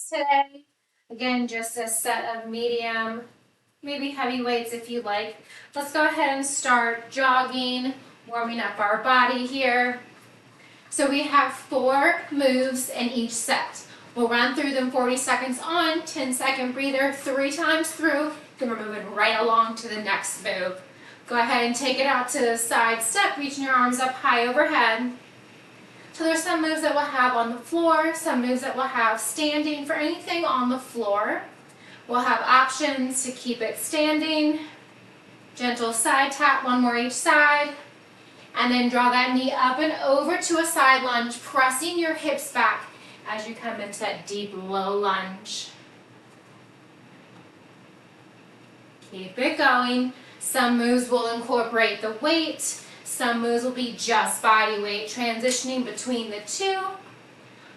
today. Again, just a set of medium, maybe heavy weights if you like. Let's go ahead and start jogging, warming up our body here. So we have 4 moves in each set. We'll run through them 40 seconds on, 10-second breather 3 times through, then we're moving right along to the next move. Go ahead and take it out to the side step, reaching your arms up high overhead. So there's some moves that we'll have on the floor, some moves that we'll have standing. For anything on the floor, we'll have options to keep it standing, gentle side tap, 1 more each side, and then draw that knee up and over to a side lunge, pressing your hips back as you come into that deep low lunge. Keep it going. Some moves will incorporate the weight. Some moves will be just body weight, transitioning between the two.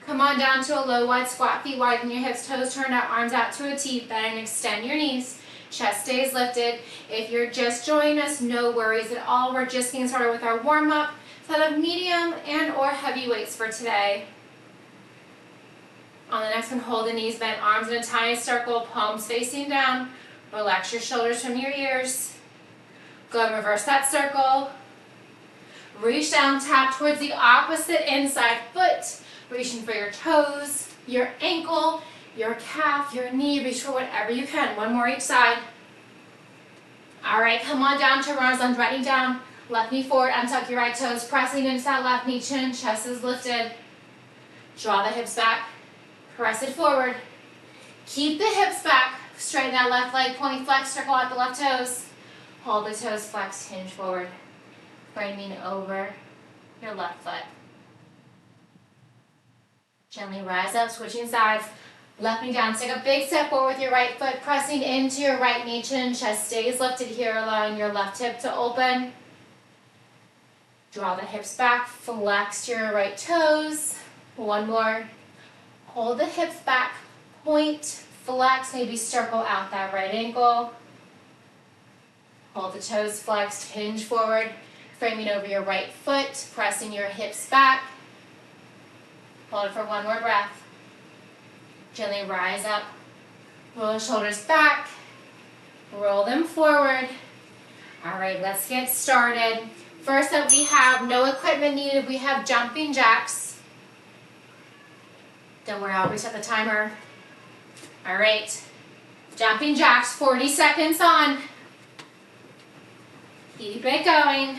Come on down to a low wide squat, feet widen your hips, toes turned out, arms out to a T, bend and extend your knees. Chest stays lifted. If you're just joining us, no worries at all. We're just getting started with our warm-up. Set of medium and or heavy weights for today. On the next one, hold the knees bent, arms in a tiny circle, palms facing down. Relax your shoulders from your ears. Go and reverse that circle. Reach down, tap towards the opposite inside foot, reaching for your toes, your ankle, your calf, your knee. Reach for whatever you can. 1 more each side. All right, come on down to runner's lunge, right knee down, left knee forward, untuck your right toes, pressing into that left knee, chin, chest is lifted. Draw the hips back, press it forward. Keep the hips back, straighten that left leg, point flex, circle out the left toes. Hold the toes flexed, hinge forward. Framing over your left foot. Gently rise up, switching sides. Left knee down, take a big step forward with your right foot, pressing into your right knee, chin, chest stays lifted here, allowing your left hip to open. Draw the hips back, flex your right toes. 1 more. Hold the hips back, point, flex, maybe circle out that right ankle. Hold the toes flexed, hinge forward. Framing over your right foot, pressing your hips back. Hold it for 1 more breath. Gently rise up. Roll the shoulders back. Roll them forward. All right, let's get started. First up, we have no equipment needed. We have jumping jacks. Don't worry, I'll reset the timer. All right, jumping jacks, 40 seconds on. Keep it going.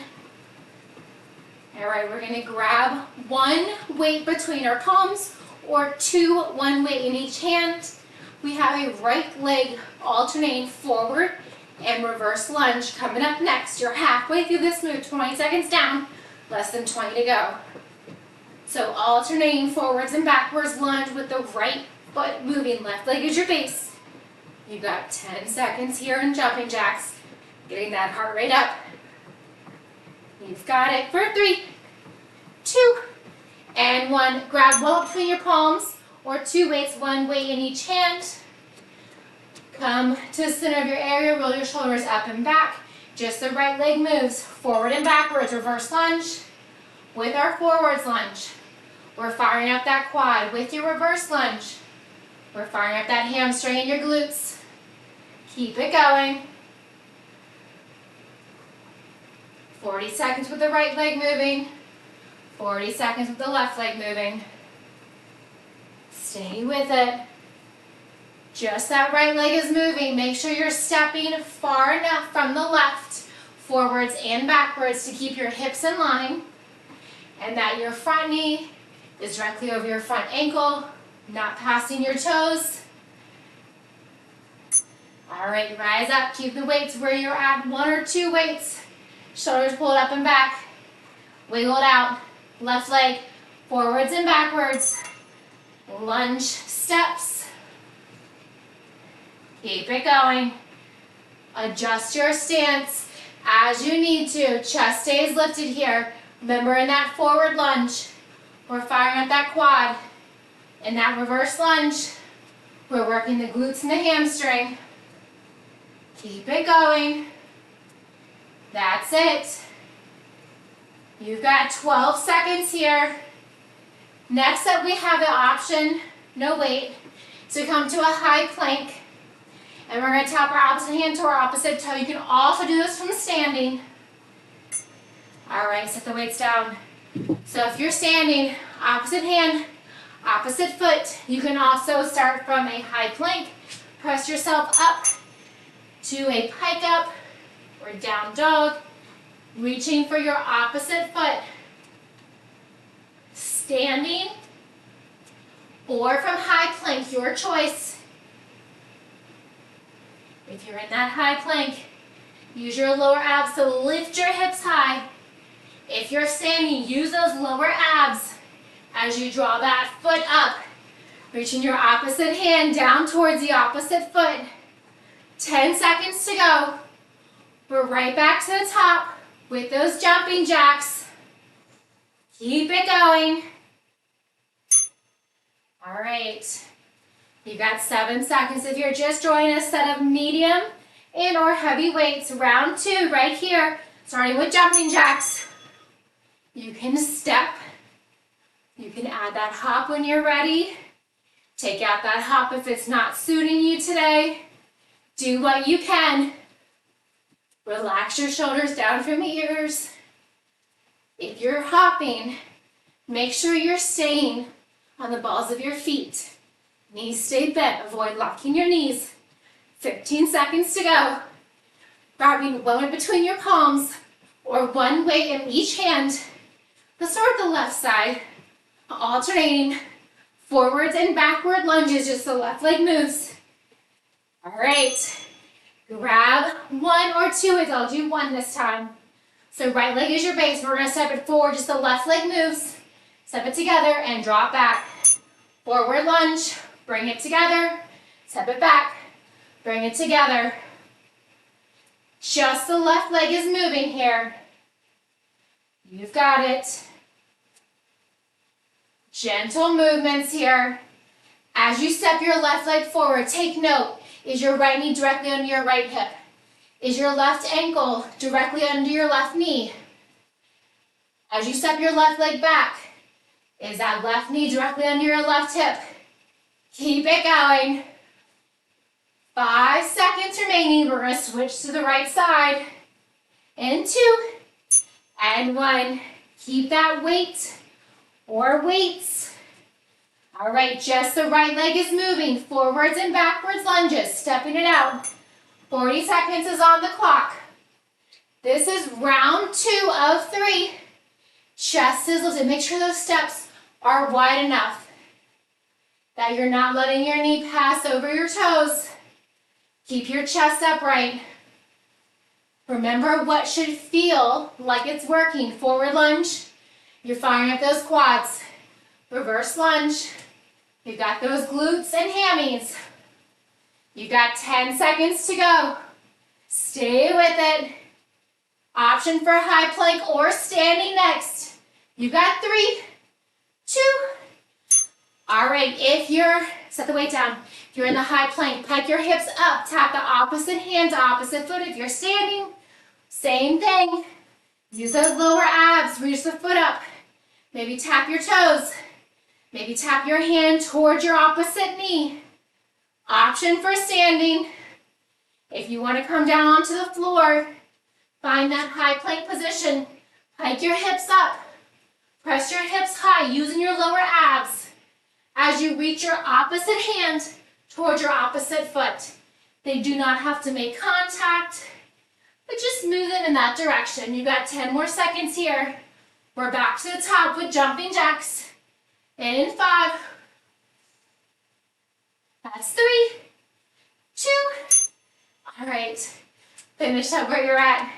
All right, we're gonna grab 1 weight between our palms or 2, 1 weight in each hand. We have a right leg alternating forward and reverse lunge coming up next. You're halfway through this move, 20 seconds down, less than 20 to go. So alternating forwards and backwards lunge with the right foot moving, left leg is your base. You've got 10 seconds here in jumping jacks, getting that heart rate up. You've got it for 3, 2, and 1. Grab 1 between your palms or 2 weights, 1 weight in each hand. Come to the center of your area, roll your shoulders up and back. Just the right leg moves, forward and backwards, reverse lunge. With our forwards lunge, we're firing up that quad. With your reverse lunge, we're firing up that hamstring and your glutes. Keep it going. 40 seconds with the right leg moving, 40 seconds with the left leg moving. Stay with it. Just that right leg is moving. Make sure you're stepping far enough from the left, forwards and backwards to keep your hips in line, and that your front knee is directly over your front ankle, not passing your toes. All right, rise up. Keep the weights where you're at, 1 or 2 weights. Shoulders pulled up and back. Wiggle it out. Left leg forwards and backwards. Lunge steps. Keep it going. Adjust your stance as you need to. Chest stays lifted here. Remember, in that forward lunge, we're firing up that quad. In that reverse lunge, we're working the glutes and the hamstring. Keep it going. That's it. You've got 12 seconds here. Next up, we have the option, no weight, to come to a high plank. And we're going to tap our opposite hand to our opposite toe. You can also do this from standing. All right, set the weights down. So if you're standing, opposite hand, opposite foot. You can also start from a high plank. Press yourself up to a pike up or down dog. Reaching for your opposite foot. Standing or from high plank, your choice. If you're in that high plank, use your lower abs to lift your hips high. If you're standing, use those lower abs as you draw that foot up. Reaching your opposite hand down towards the opposite foot. 10 seconds to go. We're right back to the top with those jumping jacks. Keep it going. All right. You got 7 seconds. If you're just joining a set of medium and or heavy weights, round 2 right here, starting with jumping jacks. You can step. You can add that hop when you're ready. Take out that hop if it's not suiting you today. Do what you can. Relax your shoulders down from your ears. If you're hopping, make sure you're staying on the balls of your feet. Knees stay bent. Avoid locking your knees. 15 seconds to go. Grabbing one weight between your palms or one weight in each hand. Let's start with the left side. Alternating forwards and backward lunges, just the left leg moves. All right. Grab 1 or 2 weights. I'll do 1 this time. So right leg is your base. We're going to step it forward, just the left leg moves. Step it together and drop back. Forward lunge. Bring it together, step it back, bring it together. Just the left leg is moving here. You've got it. Gentle movements here. As you step your left leg forward, take note, is your right knee directly under your right hip? Is your left ankle directly under your left knee? As you step your left leg back, is that left knee directly under your left hip? Keep it going. 5 seconds remaining. We're going to switch to the right side. And 2. And 1. Keep that weight or weights. All right, just the right leg is moving. Forwards and backwards lunges. Stepping it out. 40 seconds is on the clock. This is round 2 of 3. Chest is lifted. Make sure those steps are wide enough that you're not letting your knee pass over your toes. Keep your chest upright. Remember what should feel like it's working. Forward lunge. You're firing up those quads. Reverse lunge. You've got those glutes and hammies. You've got 10 seconds to go. Stay with it. Option for high plank or standing next. You've got 3, 2. All right, set the weight down. If you're in the high plank, pike your hips up. Tap the opposite hand to opposite foot. If you're standing, same thing. Use those lower abs. Reach the foot up. Maybe tap your toes. Maybe tap your hand towards your opposite knee. Option for standing. If you want to come down onto the floor, find that high plank position. Pike your hips up. Press your hips high using your lower abs as you reach your opposite hand towards your opposite foot. They do not have to make contact, but just move them in that direction. You've got 10 more seconds here. We're back to the top with jumping jacks. And in 5. That's 3, 2. All right. Finish up where you're at.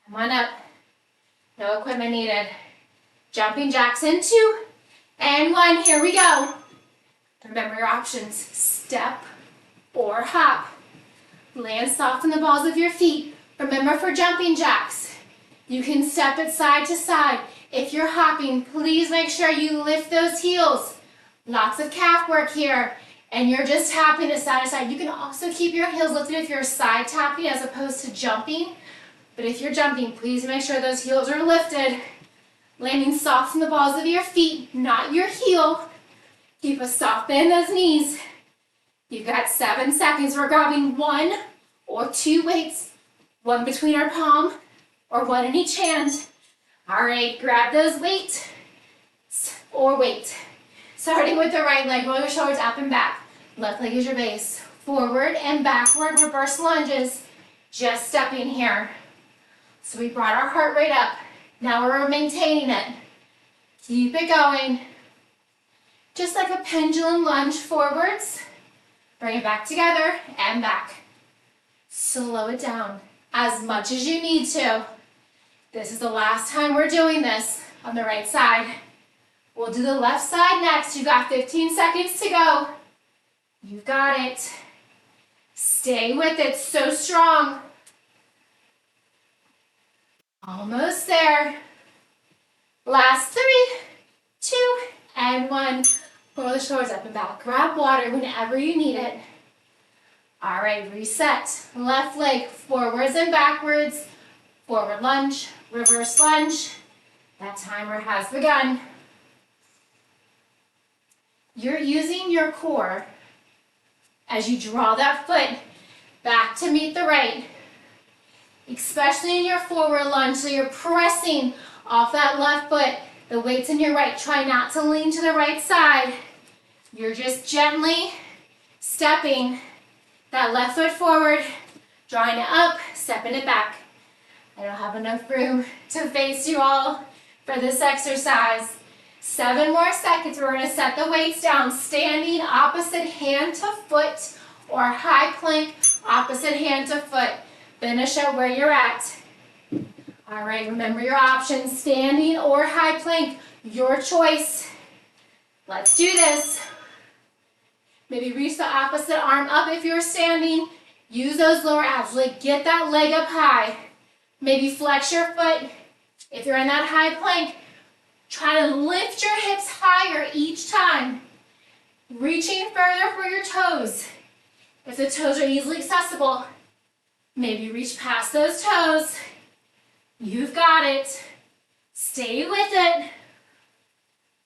Come on up. No equipment needed. Jumping jacks in 2 and 1. Here we go. Remember your options. Step or hop. Land soft on the balls of your feet. Remember for jumping jacks, you can step it side to side. If you're hopping, please make sure you lift those heels. Lots of calf work here. And you're just tapping it side to side. You can also keep your heels lifted if you're side tapping as opposed to jumping. But if you're jumping, please make sure those heels are lifted. Landing soft on the balls of your feet, not your heel. Keep a soft bend in those knees. You've got 7 seconds. We're grabbing 1 or 2 weights, 1 between our palm or 1 in each hand. All right, grab those weights or weight. Starting with the right leg, roll your shoulders up and back. Left leg is your base. Forward and backward, reverse lunges. Just stepping here. So we brought our heart rate up. Now we're maintaining it. Keep it going. Just like a pendulum lunge forwards. Bring it back together and back. Slow it down as much as you need to. This is the last time we're doing this on the right side. We'll do the left side next. You've got 15 seconds to go. You've got it. Stay with it, so strong. Almost there. Last 3, 2, and 1. Roll the shoulders up and back. Grab water whenever you need it. All right, reset. Left leg forwards and backwards. Forward lunge, reverse lunge. That timer has begun. You're using your core as you draw that foot back to meet the right, especially in your forward lunge, so you're pressing off that left foot. The weight's in your right. Try not to lean to the right side. You're just gently stepping that left foot forward, drawing it up, stepping it back. I don't have enough room to face you all for this exercise. 7 more seconds. We're going to set the weights down, standing opposite hand to foot or high plank, opposite hand to foot. Finish at where you're at. All right, remember your options, standing or high plank, your choice. Let's do this. Maybe reach the opposite arm up if you're standing. Use those lower abs, like get that leg up high. Maybe flex your foot. If you're in that high plank, try to lift your hips higher each time. Reaching further for your toes. If the toes are easily accessible, maybe reach past those toes. You've got it. Stay with it.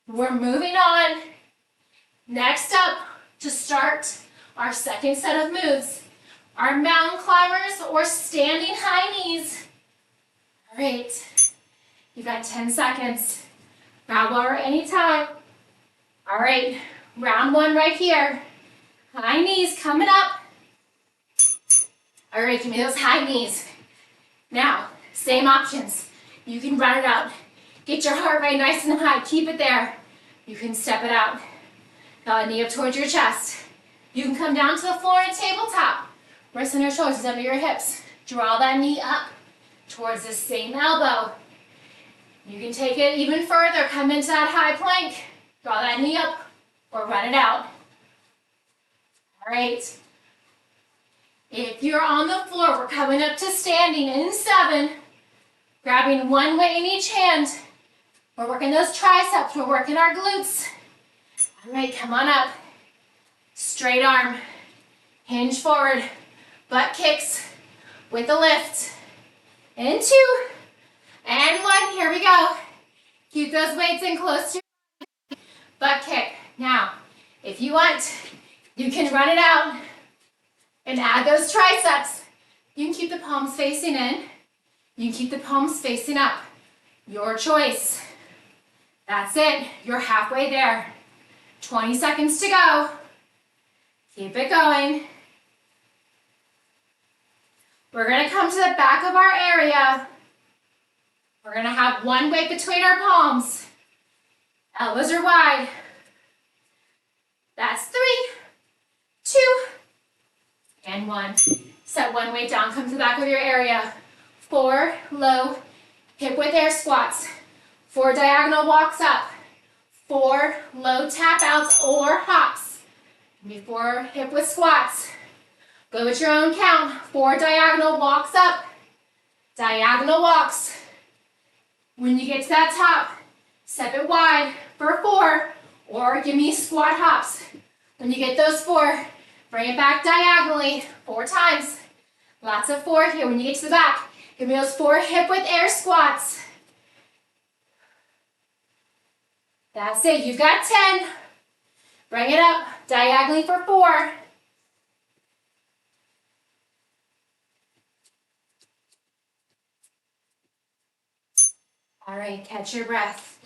We're moving on. Next up, to start our second set of moves, our mountain climbers or standing high knees. All right, you've got 10 seconds. Grab water anytime. All right, round 1 right here. High knees coming up. All right, give me those high knees. Now, same options. You can run it out. Get your heart rate nice and high. Keep it there. You can step it out. Got a knee up towards your chest. You can come down to the floor and tabletop. Wrists on your shoulders, under your hips. Draw that knee up towards the same elbow. You can take it even further. Come into that high plank. Draw that knee up or run it out. All right. If you're on the floor, we're coming up to standing in 7. Grabbing 1 weight in each hand. We're working those triceps. We're working our glutes. All right, come on up. Straight arm. Hinge forward. Butt kicks with a lift. And 2. And 1. Here we go. Keep those weights in close to your butt kick. Now, if you want, you can run it out and add those triceps. You can keep the palms facing in. You can keep the palms facing up. Your choice. That's it. You're halfway there. 20 seconds to go. Keep it going. We're going to come to the back of our area. We're going to have 1 weight between our palms. Elbows are wide. That's 3, 2, and 1. Set 1 weight down. Come to the back of your area. 4 low hip width air squats. 4 diagonal walks up. 4 low tap outs or hops. Before hip width squats. Go at your own count. 4 diagonal walks up. Diagonal walks. When you get to that top, step it wide for 4, or give me squat hops. When you get those 4, bring it back diagonally 4 times. Lots of 4 here. When you get to the back, give me those 4 hip width air squats. That's it. You've got 10. Bring it up diagonally for 4. All right, catch your breath.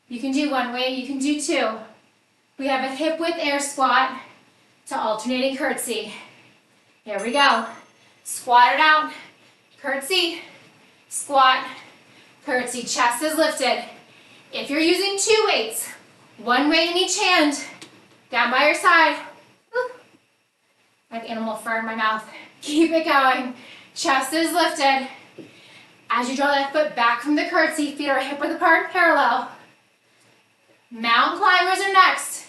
You can do one weight, you can do two. We have a hip width air squat to alternating curtsy. Here we go. Squat it out, curtsy, squat, curtsy, chest is lifted. If you're using two weights, one weight in each hand, down by your side. Woo. I have animal fur in my mouth. Keep it going. Chest is lifted. As you draw that foot back from the curtsy, feet are hip width apart, parallel. Mountain climbers are next.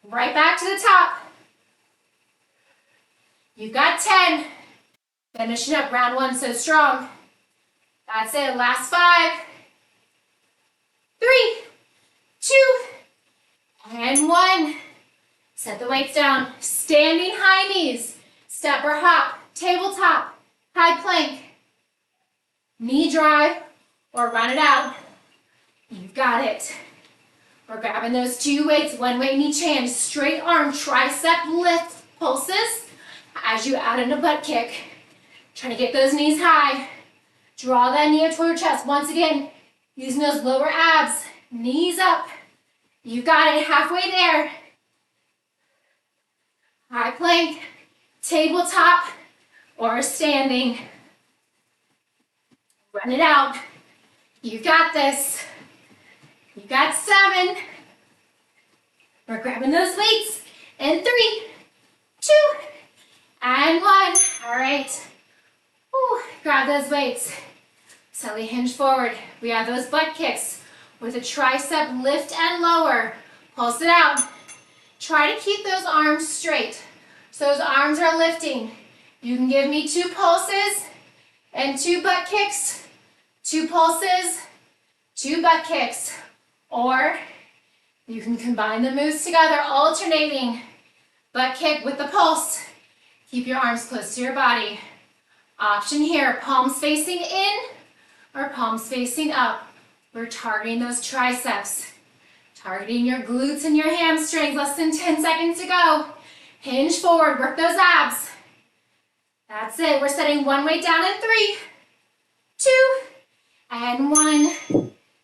Right back to the top. You've got 10. Finishing up round one so strong. That's it, last 5. 3, 2, and 1. Set the weights down. Standing high knees. Step or hop. Tabletop. High plank. Knee drive or run it out. You've got it. We're grabbing those two weights, one weight in each hand. Straight arm tricep lift pulses as you add in a butt kick. Trying to get those knees high. Draw that knee up toward your chest. Once again, using those lower abs. Knees up. You got it. Halfway there. High plank, tabletop, or standing. Run it out. You got this. You got 7. We're grabbing those weights. And 3, 2, and 1. All right. Woo. Grab those weights. Slightly hinge forward. We have those butt kicks with a tricep lift and lower. Pulse it out. Try to keep those arms straight. So those arms are lifting. You can give me 2 pulses and 2 butt kicks. 2 pulses, 2 butt kicks. Or you can combine the moves together, alternating. Butt kick with the pulse. Keep your arms close to your body. Option here, palms facing in or palms facing up. We're targeting those triceps. Targeting your glutes and your hamstrings. Less than 10 seconds to go. Hinge forward, work those abs. That's it. We're setting one weight down in 3, 2, and 1.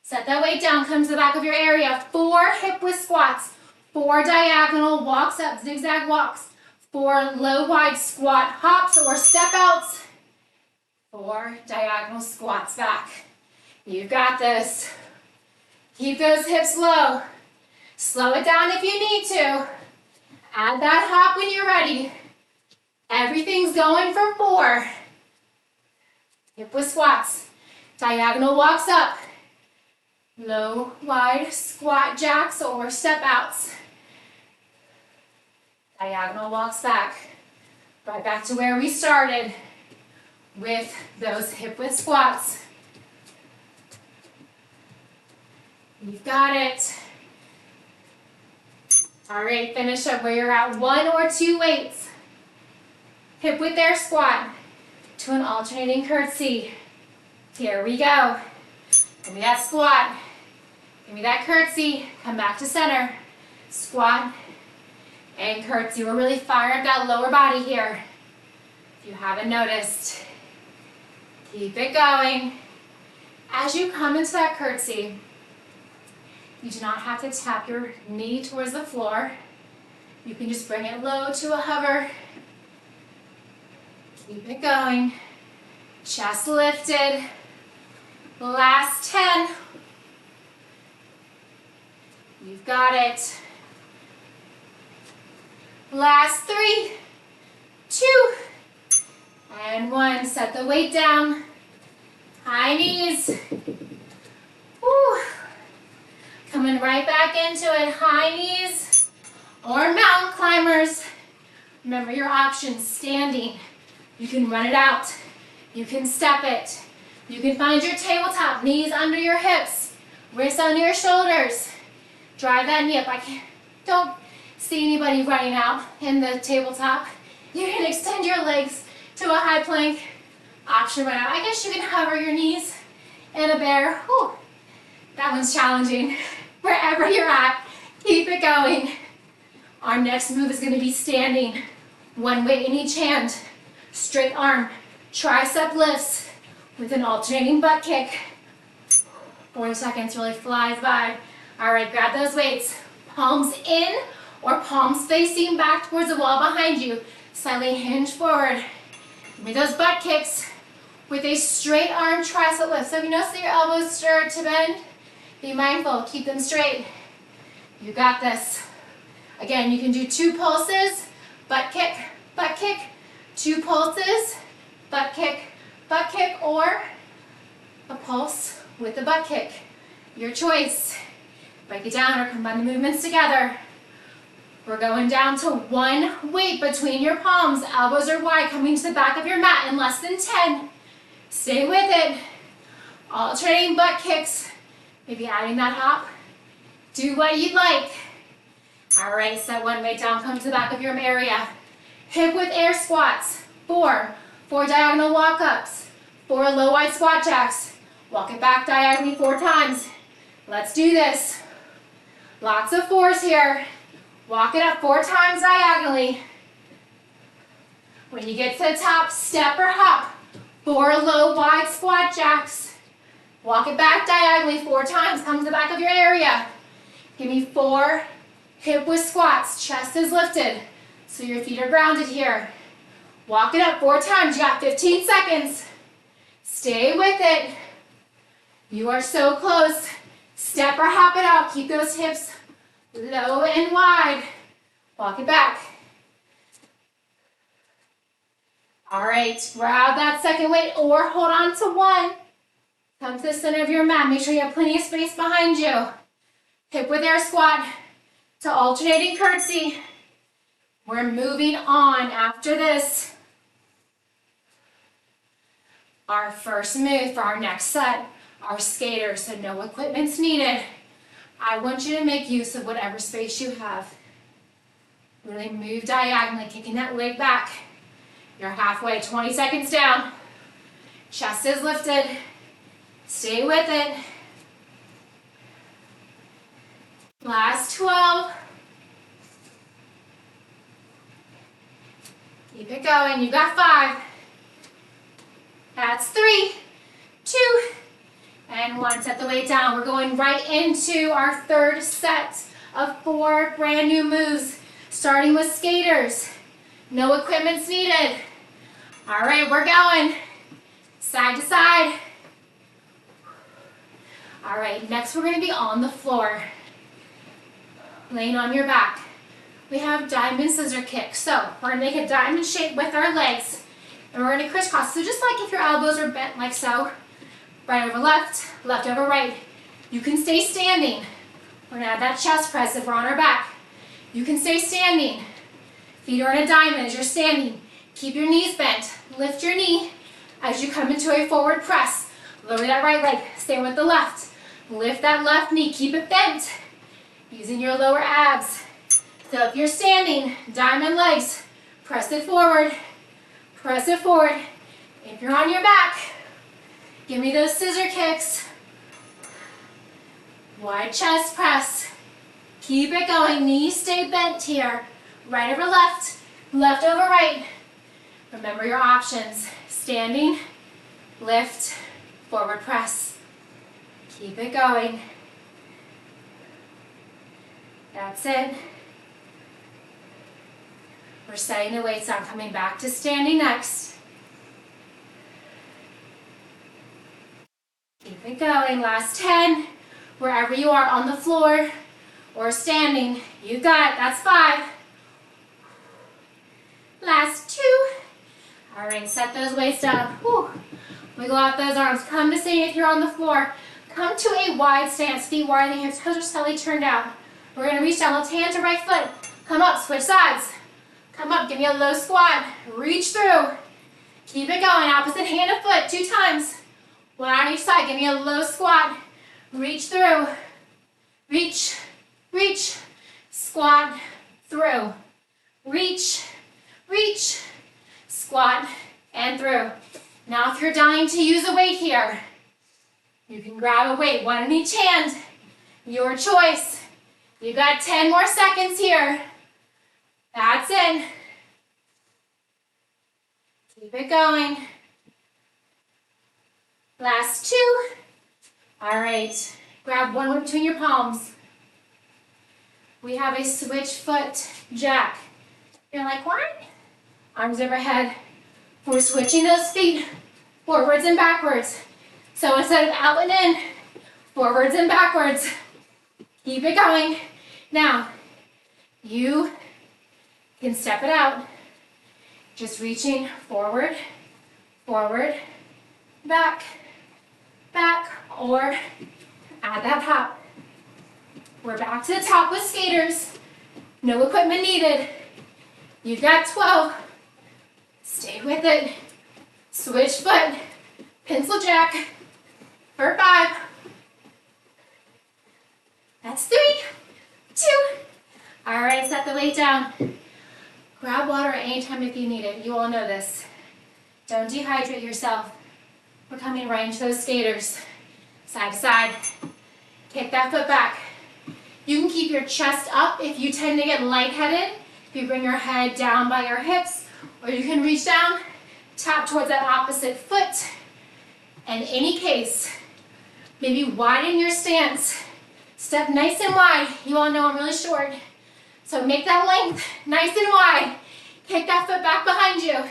Set that weight down, come to the back of your area. 4 hip width squats, 4 diagonal walks up, zigzag walks, 4 low wide squat hops or step outs, 4 diagonal squats back. You've got this. Keep those hips low. Slow it down if you need to. Add that hop when you're ready. Everything's going for 4. Hip width squats. Diagonal walks up. Low, wide squat jacks or step outs. Diagonal walks back. Right back to where we started with those hip width squats. You've got it. All right, finish up where you're at. 1 or 2 weights. Hip width air squat to an alternating curtsy. Here we go. Give me that squat. Give me that curtsy. Come back to center. Squat and curtsy. We're really firing up that lower body here. If you haven't noticed, keep it going. As you come into that curtsy, you do not have to tap your knee towards the floor. You can just bring it low to a hover. Keep it going. Chest lifted. Last 10. You've got it. Last 3, 2, and 1. Set the weight down. High knees. Woo. Coming right back into it. High knees or mountain climbers. Remember your options. Standing. You can run it out. You can step it. You can find your tabletop. Knees under your hips. Wrists under your shoulders. Drive that knee up. Don't see anybody running out in the tabletop. You can extend your legs to a high plank. Option right out. I guess you can hover your knees in a bear. Whew. That one's challenging. Wherever you're at, keep it going. Our next move is going to be standing. One weight in each hand. Straight arm. Tricep lifts with an alternating butt kick. 40 seconds really flies by. All right, grab those weights. Palms in or palms facing back towards the wall behind you. Slightly hinge forward. Give me those butt kicks with a straight arm tricep lift. So if you notice that your elbows stir to bend, be mindful, keep them straight. You got this. Again, you can do 2 pulses, butt kick, 2 pulses, butt kick, or a pulse with the butt kick. Your choice. Break it down or combine the movements together. We're going down to 1 weight between your palms. Elbows are wide, coming to the back of your mat in less than 10. Stay with it. Alternating butt kicks. Maybe adding that hop. Do what you'd like. All right, set 1 weight down, come to the back of your area. Hip width air squats. 4 diagonal walk-ups. 4 low wide squat jacks. Walk it back diagonally 4 times. Let's do this. Lots of 4s here. Walk it up 4 times diagonally. When you get to the top, step or hop. 4 low wide squat jacks. Walk it back diagonally 4 times. Come to the back of your area. Give me 4 hip width squats. Chest is lifted, so your feet are grounded here. Walk it up 4 times. You got 15 seconds. Stay with it. You are so close. Step or hop it out. Keep those hips low and wide. Walk it back. All right, grab that second weight or hold on to 1. Come to the center of your mat. Make sure you have plenty of space behind you. Hip width air squat to alternating curtsy. We're moving on after this. Our first move for our next set, our skaters, so no equipment's needed. I want you to make use of whatever space you have. Really move diagonally, kicking that leg back. You're halfway, 20 seconds down. Chest is lifted. Stay with it. Last 12. Keep it going. You got 5. That's 3, 2, and 1. Set the weight down. We're going right into our third set of 4 brand new moves, starting with skaters. No equipment's needed. All right, we're going side to side. All right, next we're going to be on the floor, laying on your back. We have diamond scissor kicks. So we're going to make a diamond shape with our legs, and we're going to crisscross. So just like if your elbows are bent like so, right over left, left over right. You can stay standing. We're going to add that chest press if we're on our back. You can stay standing. Feet are in a diamond as you're standing. Keep your knees bent. Lift your knee as you come into a forward press. Lower that right leg. Stay with the left. Lift that left knee. Keep it bent. Using your lower abs. So if you're standing, diamond legs, press it forward. Press it forward. If you're on your back, give me those scissor kicks. Wide chest press. Keep it going. Knees stay bent here. Right over left, left over right. Remember your options. Standing, lift, forward press. Keep it going. That's it. We're setting the weights down, coming back to standing next. Keep it going. Last 10. Wherever you are, on the floor or standing, you got it. That's 5. Last 2. All right, set those weights down. Whew. Wiggle out those arms. Come to standing if you're on the floor. Come to a wide stance. Feet wide, the hips, toes are slightly turned out. We're going to reach down, left hand to right foot. Come up, switch sides. Come up, give me a low squat. Reach through. Keep it going. Opposite hand to foot, 2 times. 1 on each side. Give me a low squat. Reach through. Reach, reach, squat, through. Reach, reach, squat, and through. Now if you're dying to use a weight here, you can grab a weight, 1 in each hand. Your choice. You got 10 more seconds here. That's it. Keep it going. Last 2. All right, grab one between your palms. We have a switch foot jack. You're like, what? Arms overhead. We're switching those feet forwards and backwards. So instead of out and in, forwards and backwards. Keep it going. Now, you can step it out. Just reaching forward, forward, back, back, or add that hop. We're back to the top with skaters. No equipment needed. You've got 12. Stay with it. Switch foot, pencil jack for 5. That's 3, 2. All right, set the weight down. Grab water anytime if you need it. You all know this. Don't dehydrate yourself. We're coming right into those skaters. Side to side. Kick that foot back. You can keep your chest up if you tend to get lightheaded. If you bring your head down by your hips, or you can reach down, tap towards that opposite foot. In any case, maybe widen your stance. Step nice and wide. You all know I'm really short. So make that length nice and wide. Kick that foot back behind you.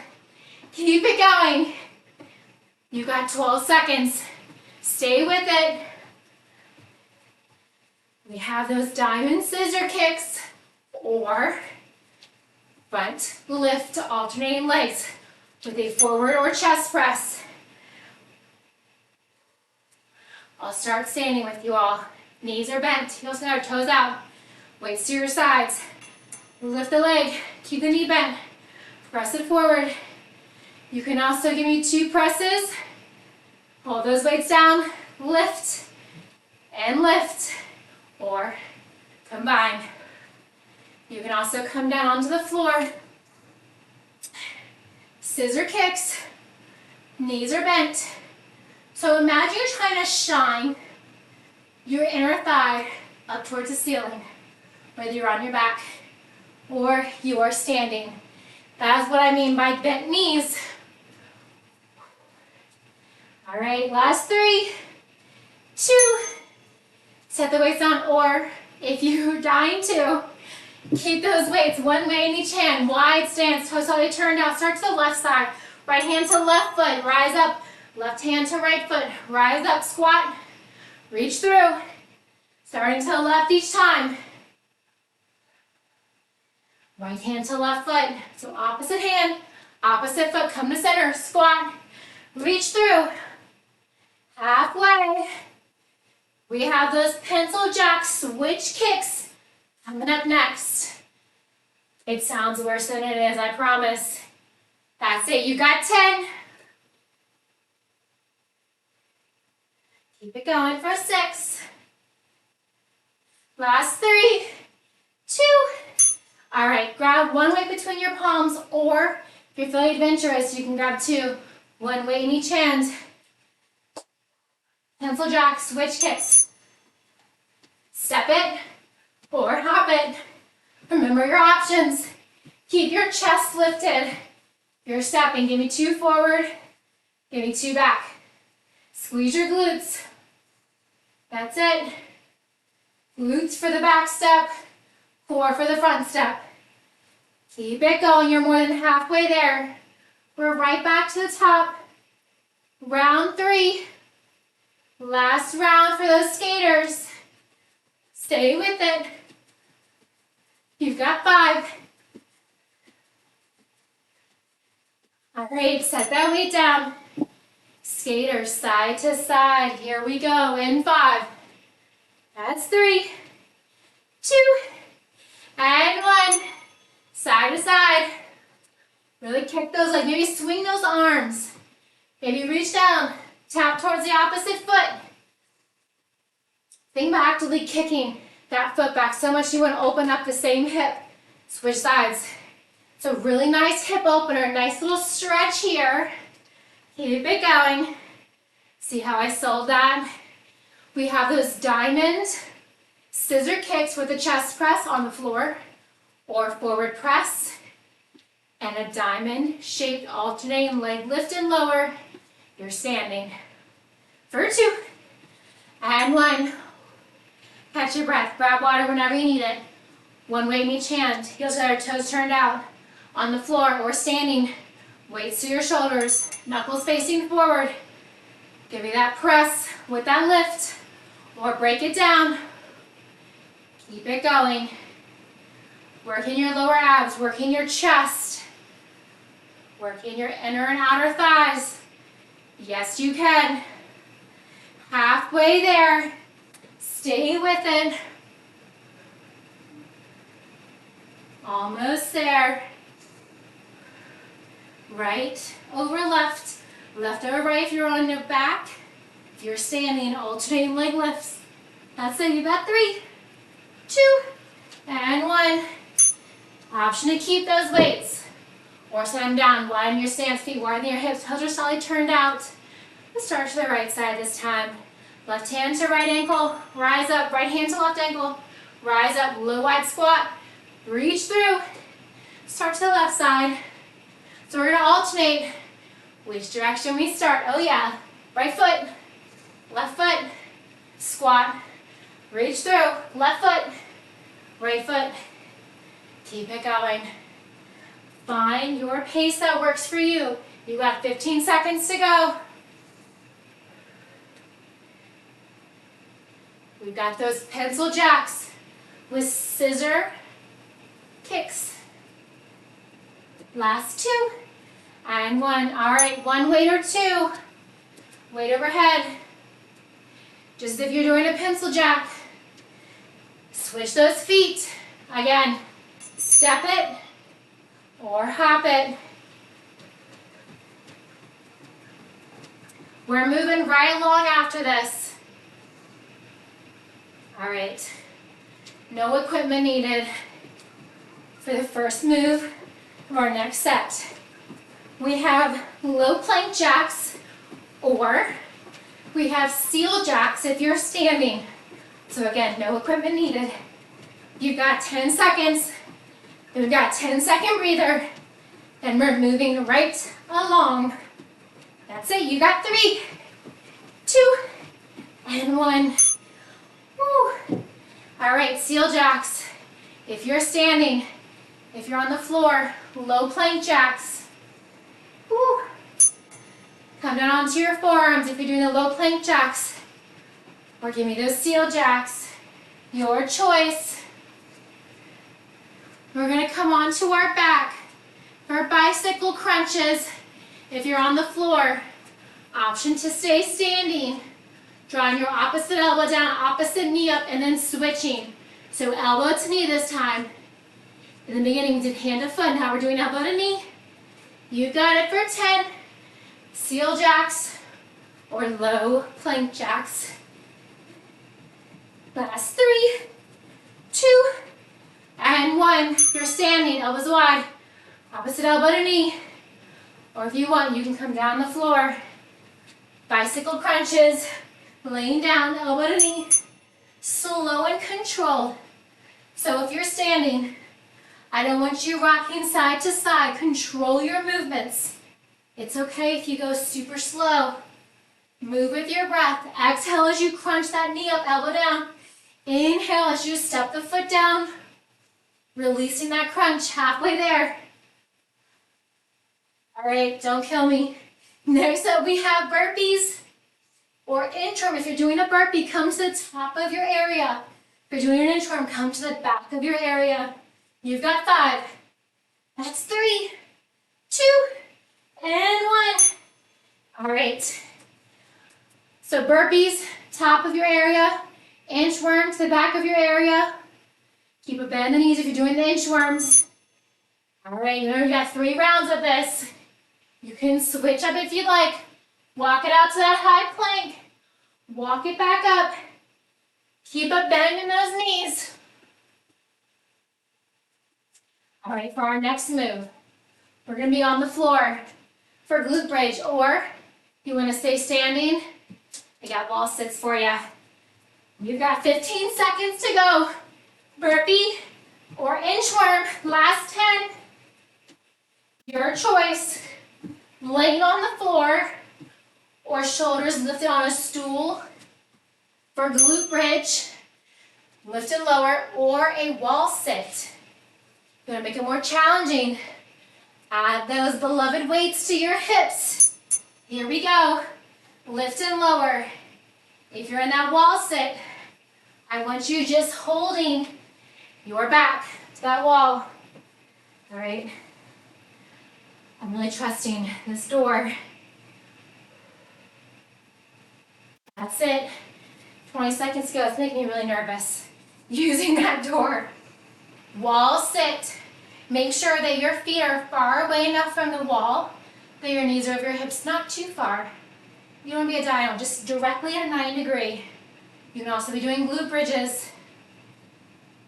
Keep it going. You got 12 seconds. Stay with it. We have those diamond scissor kicks or front lift to alternating legs with a forward or chest press. I'll start standing with you all. Knees are bent, heels to toes out. Weights to your sides. Lift the leg, keep the knee bent. Press it forward. You can also give me 2 presses. Hold those weights down, lift, and lift, or combine. You can also come down onto the floor. Scissor kicks, knees are bent. So imagine you're trying to shine your inner thigh up towards the ceiling, whether you're on your back or you are standing. That's what I mean by bent knees. All right, last 3, 2, set the weights on, or if you're dying to, keep those weights one way in each hand, wide stance, toes slightly turned out, start to the left side, right hand to left foot, rise up, left hand to right foot, rise up, squat, reach through, starting to the left each time. Right hand to left foot, so opposite hand, opposite foot, come to center, squat, reach through, halfway. We have those pencil jack switch kicks coming up next. It sounds worse than it is, I promise. That's it, you got 10. Keep it going for 6. Last 3, 2. All right, grab one weight between your palms, or if you're feeling adventurous, you can grab 2. One weight in each hand. Pencil jack, switch kicks. Step it or hop it. Remember your options. Keep your chest lifted. If you're stepping, give me 2 forward, give me 2 back. Squeeze your glutes. That's it. Glutes for the back step, core for the front step. Keep it going, you're more than halfway there. We're right back to the top. Round 3. Last round for those skaters. Stay with it. You've got 5. All right, set that weight down. Skaters side to side. Here we go in 5. That's 3, 2, and 1. Side to side. Really kick those legs. Maybe swing those arms. Maybe reach down. Tap towards the opposite foot. Think about actively kicking that foot back so much you want to open up the same hip. Switch sides. It's a really nice hip opener. Nice little stretch here. Keep it going. See how I sold that? We have those diamond scissor kicks with a chest press on the floor, or forward press, and a diamond shaped alternating leg lift and lower. You're standing for 2, And 1. Catch your breath. Grab water whenever you need it. 1 weight in each hand. Heels together, toes turned out. On the floor or standing. Weights to your shoulders. Knuckles facing forward. Give me that press with that lift. Or break it down. Keep it going. Working your lower abs. Working your chest. Working your inner and outer thighs. Yes, you can. Halfway there. Stay with it. Almost there. Right over left. Left over right if you're on your back. If you're standing, alternating leg lifts. That's it. You got 3, 2, and 1. Option to keep those weights. Or set them down. Widen your stance. Feet widen your hips. Toes are solid turned out. Let's start to the right side this time. Left hand to right ankle. Rise up. Right hand to left ankle. Rise up. Low wide squat. Reach through. Start to the left side. So we're going to alternate which direction we start. Oh yeah. Right foot. Left foot. Squat. Reach through. Left foot. Right foot. Keep it going. Find your pace that works for you. You got 15 seconds to go. We've got those pencil jacks with scissor kicks. Last 2 and 1. All right, 1 weight or 2. Weight overhead. Just if you're doing a pencil jack. Switch those feet. Again, step it or hop it. We're moving right along after this. All right, no equipment needed for the first move of our next set. We have low plank jacks, or we have seal jacks if you're standing. So again, no equipment needed. You've got 10 seconds. We've got 10-second breather. Then we're moving right along. That's it. You got 3, 2, and 1. Woo. All right, seal jacks. If you're standing, if you're on the floor, low plank jacks. Woo. Come down onto your forearms if you're doing the low plank jacks. Or give me those seal jacks. Your choice. We're going to come onto our back for bicycle crunches. If you're on the floor, option to stay standing. Drawing your opposite elbow down, opposite knee up, and then switching. So elbow to knee this time. In the beginning, we did hand to foot. Now we're doing elbow to knee. You got it for 10. Seal jacks or low plank jacks. Last 3, 2, and 1. If you're standing, elbows wide, opposite elbow to knee. Or if you want, you can come down the floor. Bicycle crunches, laying down, elbow to knee. Slow and controlled. So if you're standing, I don't want you rocking side to side. Control your movements. It's okay if you go super slow. Move with your breath. Exhale as you crunch that knee up, elbow down. Inhale as you step the foot down. Releasing that crunch, halfway there. All right, don't kill me. Next up, we have burpees or inchworm. If you're doing a burpee, come to the top of your area. If you're doing an inchworm, come to the back of your area. You've got 5. That's 3, 2, and 1. All right. So burpees, top of your area. Inchworm to the back of your area. Keep a bend in the knees if you're doing the inchworms. All right, you know we got 3 rounds of this. You can switch up if you'd like. Walk it out to that high plank. Walk it back up. Keep a bend in those knees. All right, for our next move, we're going to be on the floor for glute bridge, or if you want to stay standing, I got wall sits for you. You've got 15 seconds to go. Burpee or inchworm, last 10. Your choice. Laying on the floor or shoulders lifted on a stool. for glute bridge, lift and lower, or a wall sit. You want to make it more challenging. Add those beloved weights to your hips. Here we go. Lift and lower. If you're in that wall sit, I want you just holding your back to that wall. All right. I'm really trusting this door. That's it. 20 seconds ago, it's making me really nervous using that door. Wall sit. Make sure that your feet are far away enough from the wall that your knees are over your hips, not too far. You don't want to be a diagonal, just directly at a 90 degree. You can also be doing glute bridges.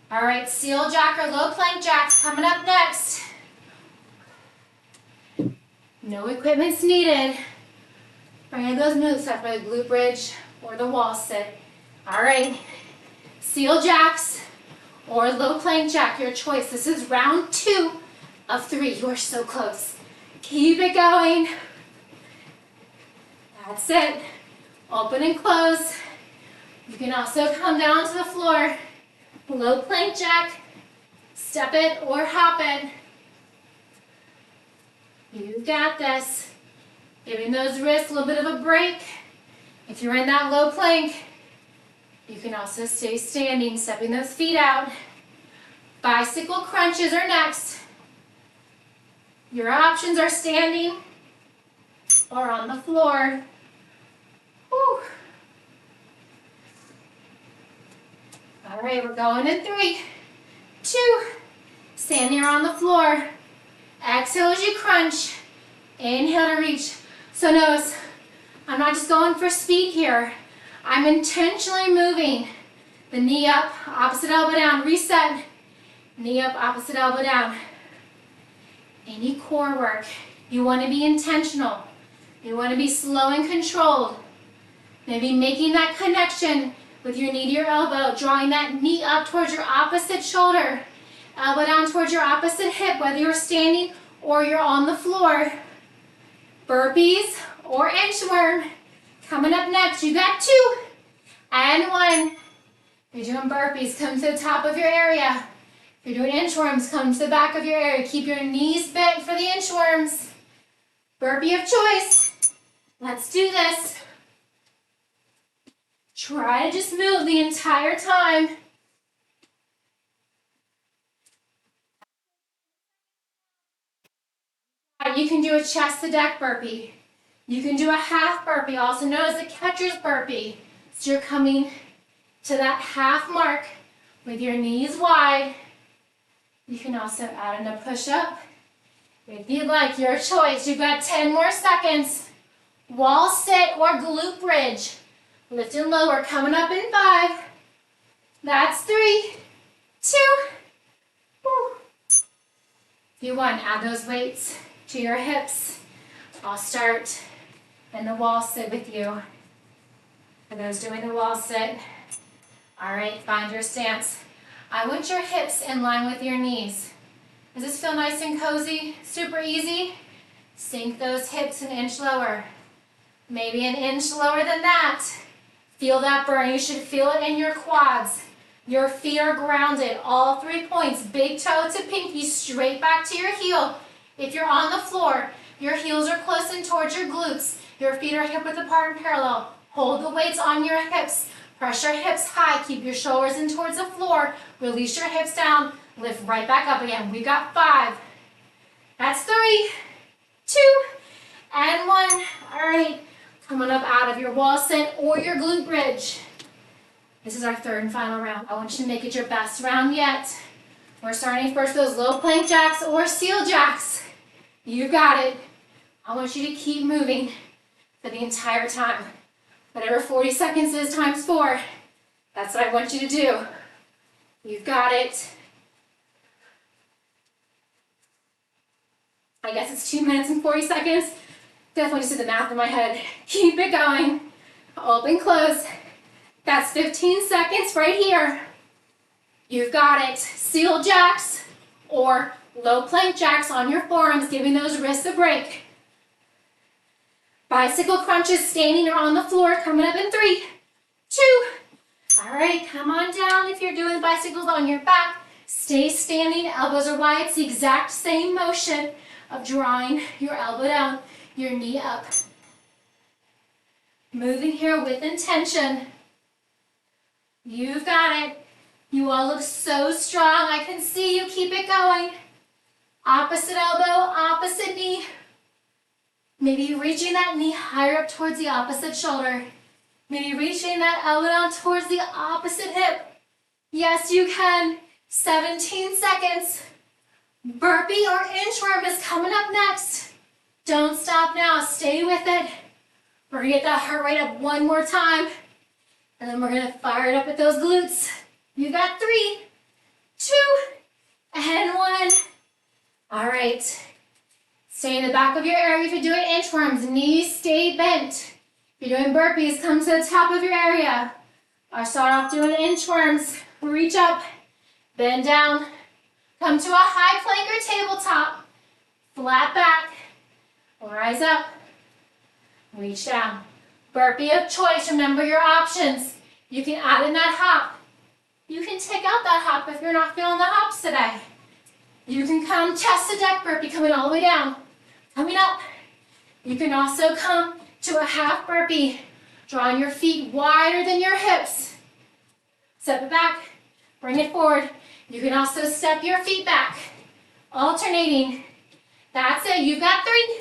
All right, seal jack or low plank jacks coming up next. No equipment's needed for any of those moves except for the glute bridge or the wall sit. All right, seal jacks or low plank jack, your choice. This is round 2 of 3. You are so close. Keep it going. That's it. Open and close. You can also come down to the floor. Low plank jack, step it or hop it. You've got this. Giving those wrists a little bit of a break. If you're in that low plank, you can also stay standing, stepping those feet out. Bicycle crunches are next. Your options are standing or on the floor. Whew. All right, we're going in 3, 2. Stand here on the floor. Exhale as you crunch. Inhale to reach. So notice, I'm not just going for speed here. I'm intentionally moving the knee up, opposite elbow down. Reset. Knee up, opposite elbow down. Any core work, you want to be intentional. You want to be slow and controlled. Maybe making that connection with your knee to your elbow, drawing that knee up towards your opposite shoulder, elbow down towards your opposite hip, whether you're standing or you're on the floor. Burpees or inchworm. Coming up next, you got 2 and 1. If you're doing burpees, come to the top of your area. If you're doing inchworms, come to the back of your area. Keep your knees bent for the inchworms. Burpee of choice. Let's do this. Try to just move the entire time. You can do a chest to deck burpee. You can do a half burpee, also known as a catcher's burpee. So you're coming to that half mark with your knees wide. You can also add in a push-up if you'd like, your choice. You've got 10 more seconds. Wall sit or glute bridge. Lift and lower, coming up in 5. That's 3, 2. Woo. If you want, add those weights to your hips. I'll start in the wall sit with you. For those doing the wall sit, all right, find your stance. I want your hips in line with your knees. Does this feel nice and cozy? Super easy? Sink those hips an inch lower. Maybe an inch lower than that. Feel that burn. You should feel it in your quads. Your feet are grounded. All 3 points. Big toe to pinky, straight back to your heel. If you're on the floor, your heels are close in towards your glutes. Your feet are hip width apart and parallel. Hold the weights on your hips. Press your hips high. Keep your shoulders in towards the floor. Release your hips down. Lift right back up again. We got 5. That's 3, 2, and 1. All right. Coming up out of your wall sit or your glute bridge. This is our 3rd and final round. I want you to make it your best round yet. We're starting first with those low plank jacks or seal jacks. You got it. I want you to keep moving for the entire time. Whatever 40 seconds is times 4, that's what I want you to do. You've got it. I guess it's 2 minutes and 40 seconds. Definitely just did the math in my head. Keep it going. Open, close. That's 15 seconds right here. You've got it. Seal jacks or low plank jacks on your forearms, giving those wrists a break. Bicycle crunches standing or on the floor, coming up in 3, 2, All right, come on down if you're doing bicycles on your back. Stay standing, elbows are wide. It's the exact same motion of drawing your elbow down, your knee up. Moving here with intention. You've got it. You all look so strong. I can see you. Keep it going. Opposite elbow, opposite knee. Maybe reaching that knee higher up towards the opposite shoulder. Maybe reaching that elbow down towards the opposite hip. Yes, you can. 17 seconds. Burpee or inchworm is coming up next. Don't stop now. Stay with it. We're going to get that heart rate up one more time. And then we're going to fire it up with those glutes. You got 3, 2, and 1. All right. Stay in the back of your area if you're doing inchworms. Knees stay bent. If you're doing burpees, come to the top of your area. I'll start off doing inchworms. Reach up, bend down, come to a high plank or tabletop. Flat back, rise up, reach down. Burpee of choice, remember your options. You can add in that hop. You can take out that hop if you're not feeling the hops today. You can come chest to deck burpee, coming all the way down. Coming up. You can also come to a half burpee, drawing your feet wider than your hips. Step it back, bring it forward. You can also step your feet back, alternating. That's it, you've got 3,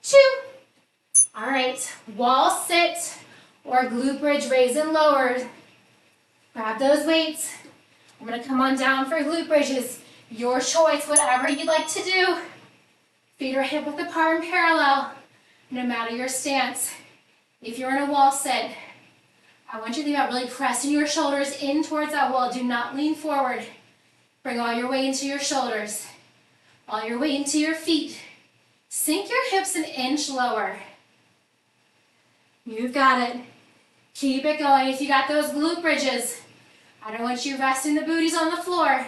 2. All right, wall sit or glute bridge, raise and lower. Grab those weights. I'm gonna come on down for glute bridges. Your choice, whatever you'd like to do. Feet are hip width apart and parallel, no matter your stance. If you're in a wall sit, I want you to think about really pressing your shoulders in towards that wall. Do not lean forward. Bring all your weight into your shoulders, all your weight into your feet. Sink your hips an inch lower. You've got it. Keep it going. If you got those glute bridges, I don't want you resting the booties on the floor.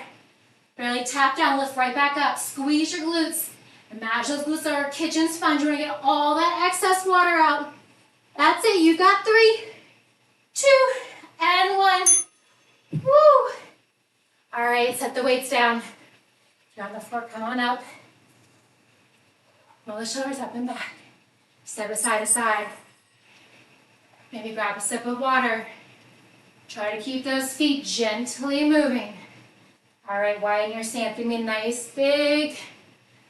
Barely tap down, lift right back up. Squeeze your glutes. Imagine those glutes are a kitchen sponge. You want to get all that excess water out. That's it. You've got 3, 2, and 1. Woo! All right, set the weights down. If you're on the floor, come on up. Roll the shoulders up and back. Step it side to side. Maybe grab a sip of water. Try to keep those feet gently moving. All right, widen your stance. Give me a nice big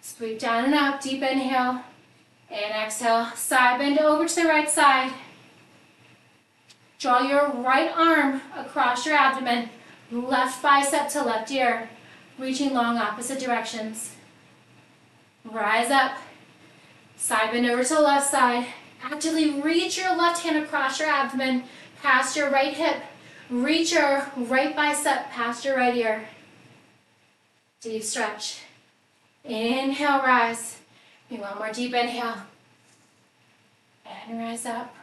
sweep down and up. Deep inhale. And exhale. Side bend over to the right side. Draw your right arm across your abdomen. Left bicep to left ear. Reaching long opposite directions. Rise up. Side bend over to the left side. Actively reach your left hand across your abdomen, past your right hip. Reach your right bicep past your right ear. Deep stretch. Inhale, rise. Do one more deep inhale. And rise up.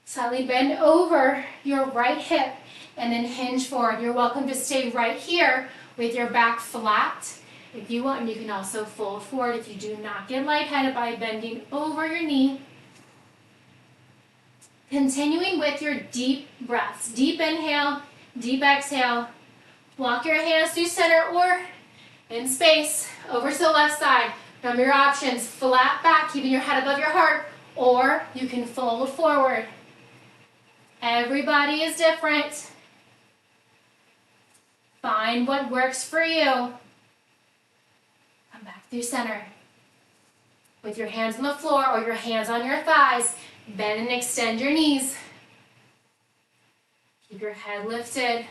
Slightly bend over your right hip and then hinge forward. You're welcome to stay right here with your back flat. If you want, you can also fold forward if you do not get lightheaded by bending over your knee. Continuing with your deep breaths. Deep inhale, deep exhale. Walk your hands through center or in space over to the left side. Remember your options. Flat back, keeping your head above your heart, or you can fold forward. Everybody is different. Find what works for you. Come back through center. With your hands on the floor or your hands on your thighs, bend and extend your knees. Keep your head lifted.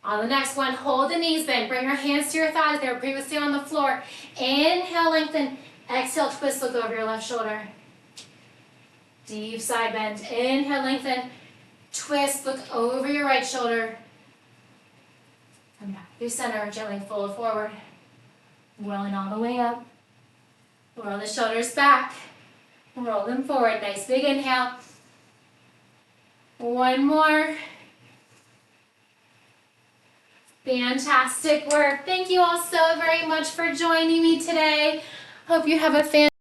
On the next one, hold the knees bent. Bring your hands to your thighs. They were previously on the floor. Inhale, lengthen. Exhale, twist, look over your left shoulder. Deep side bend. Inhale, lengthen. Twist, look over your right shoulder. Come back through center, gently fold forward. Rolling all the way up. Roll the shoulders back. Roll them forward. Nice big inhale. One more. Fantastic work. Thank you all so very much for joining me today. Hope you have a fantastic